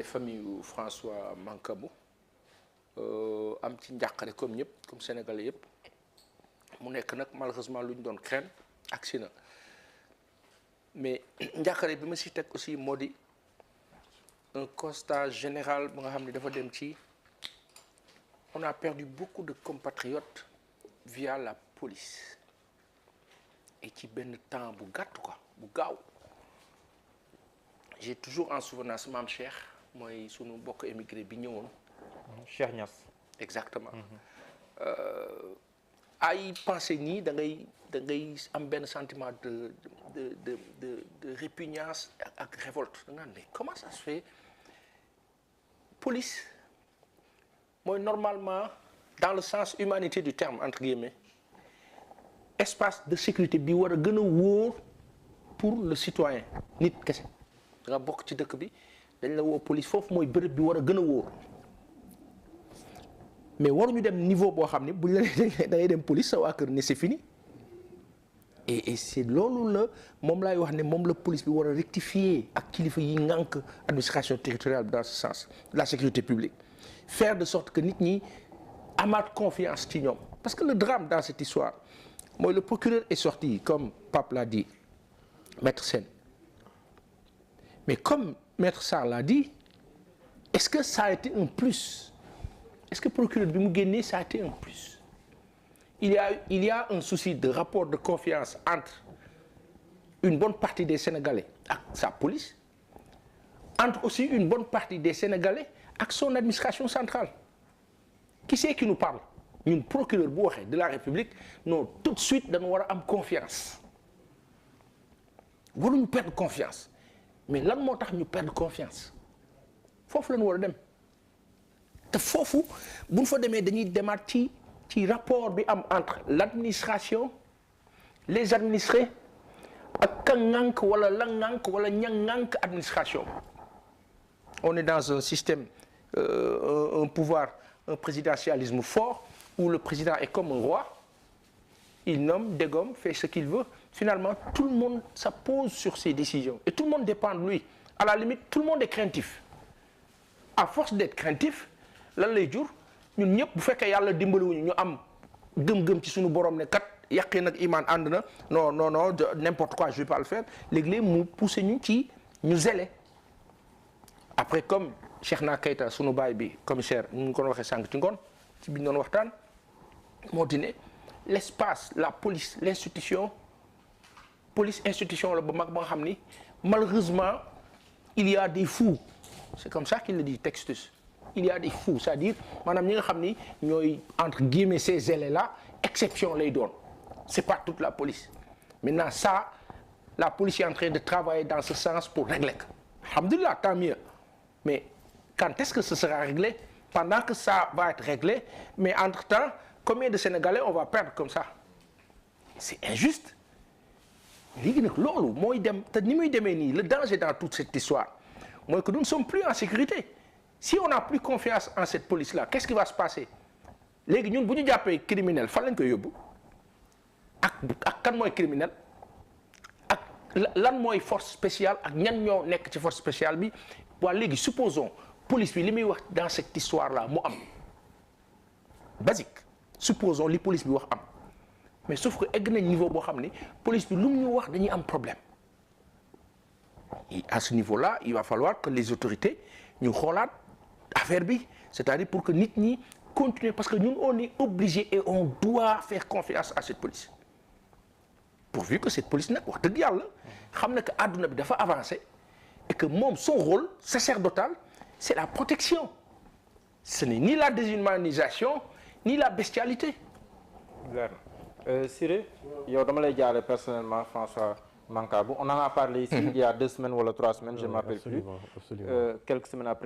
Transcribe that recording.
famille yu François Mancabou am ci njàqare comme ñëpp comme sénégalais yëpp mu nekk nag malheureusement lu ñu doon craindre agsi na mais njàqare bi ma si teg aussi moo di un constat général bu nga xam ne dafa dem ci on a perdu beaucoup de compatriotes via la police et ci benn temps bu gàtt quoi bu gaaw j'ai toujours en souvenance Mame Cheikh mooy sunu mbokk émigré bi ñëwoon. Cheikh Niass. exactement. ay pensé nii da ngay am benn sentiment de répugnance ak révolte da nga naan mais comment ça se fait police mooy normalement dans le sens humanité du terme entre guillemets espace de sécurité bi war a gën a wóor pour le citoyen nit kese da nga bokk ci dëkk bi dañ la woo police foofu mooy bërëb bi war a gën a wóor mais waruñu dem niveau boo xam ne buñ la nee da ngay dem police sa waa kër ne c'est fini et c'est loolu la moom laay wax ne moom la police bi war a rectifier ak kilifa yi ngànk administration territoriale dans ce sens la sécurité publique faire de sorte que nit ñi amaat confiance ci ñoom parce que le drame dans cette histoire mooy le procureur est sorti comme Pape l'a dit Maître Sène mais comme Maître Sarr l'a dit est-ce que ça a été un plus est-ce que procureur bi mu génnee ça a été un plus il y a un souci de rapport de confiance entre une bonne partie des Sénégalais ak sa police entre aussi une bonne partie des Sénégalais ak son administration centrale qui c'est qui nous parle ñun procureur bu waxee de la République non tout de suite dañu war a am confiance waruñu perdre confiance mais lan moo tax ñu perdre confiance foofu la ñu war a dem te foofu bu ñu fa demee dañuy demaat ci rapport bi am entre l'administration les administrés ak ka ŋànk wala la ŋànk wala ña ŋànk administration on est dans un système un pouvoir un présidentialisme fort où le président est comme un roi il nomme dégomme fait ce qu'il veut finalement tout le monde s'appose sur ses décisions et tout le monde dépend de lui à la limite tout le monde est craintif à force d'être craintif lan lay jur ñun ñëpp bu fekkee yàlla dimbaliwuñu ñu am gëm-gëm ci suñu borom ne kat yaqin ak iman ànd na non n'importe quoi je vais pas le faire léeg-léeg mu pousser ñu ci ñu zélé après comme Cheikhna Keita sunu baay bi commissaire ñu ngi ko waxee sànq ci ngoon ci biñ doon waxtaan moo di ne l'espace la police l'institution police institution la ba mag ba nga xam ni malheureusement il y a des fous c'est comme ça qu'il le dit Textus il y a des fous c'est-à-dire maanaam ñi nga xam ni ñooy entre guillemets ces zélés-là exception lay doon c'est pas toute la police maintenant ça la police est en train de travailler dans ce sens pour régler ko alhamdulillah tant mieux mais quand est-ce que ce sera réglé pendant que ça va être réglé mais entre-temps combien de Sénégalais on va perdre comme ça c'est injuste léegi nag loolu mooy dem te ni muy demee nii le danger dans toute cette histoire mooy que nous ne sommes plus en sécurité si on n'a plus confiance en cette police-là qu'est-ce qui va se passer léegi ñun bu ñu jàppee criminel fan lañ koy yóbbu ak kan mooy criminel ak lan mooy force spéciale ak ñan ñoo nekk ci force spéciale bi waa léegi supposons police bi li muy wax dans cette histoire-là mu am basique supposons li police bi wax am mais sauf que egg nañ niveau boo xam ni police bi lu mu ñu wax dañuy am problème et à ce niveau-là il va falloir que les autorités ñu xoolaat affaire bi c'est-à-dire pour que nit ñi continuer parce que ñun on est obligé et on doit faire confiance à cette police pourvu que cette police nag wax dëgg yàlla xam na que adduna bi dafa avancé et que moom son rôle sacerdotal c'est la protection ce n'est ni la déshumanisation ni la bestialité. Siré yow dama lay jaale personnellement François Mancabou on en a parlé ici il y a 2 semaines wala 3 semaines je ne m'appelle plus quelques semaines après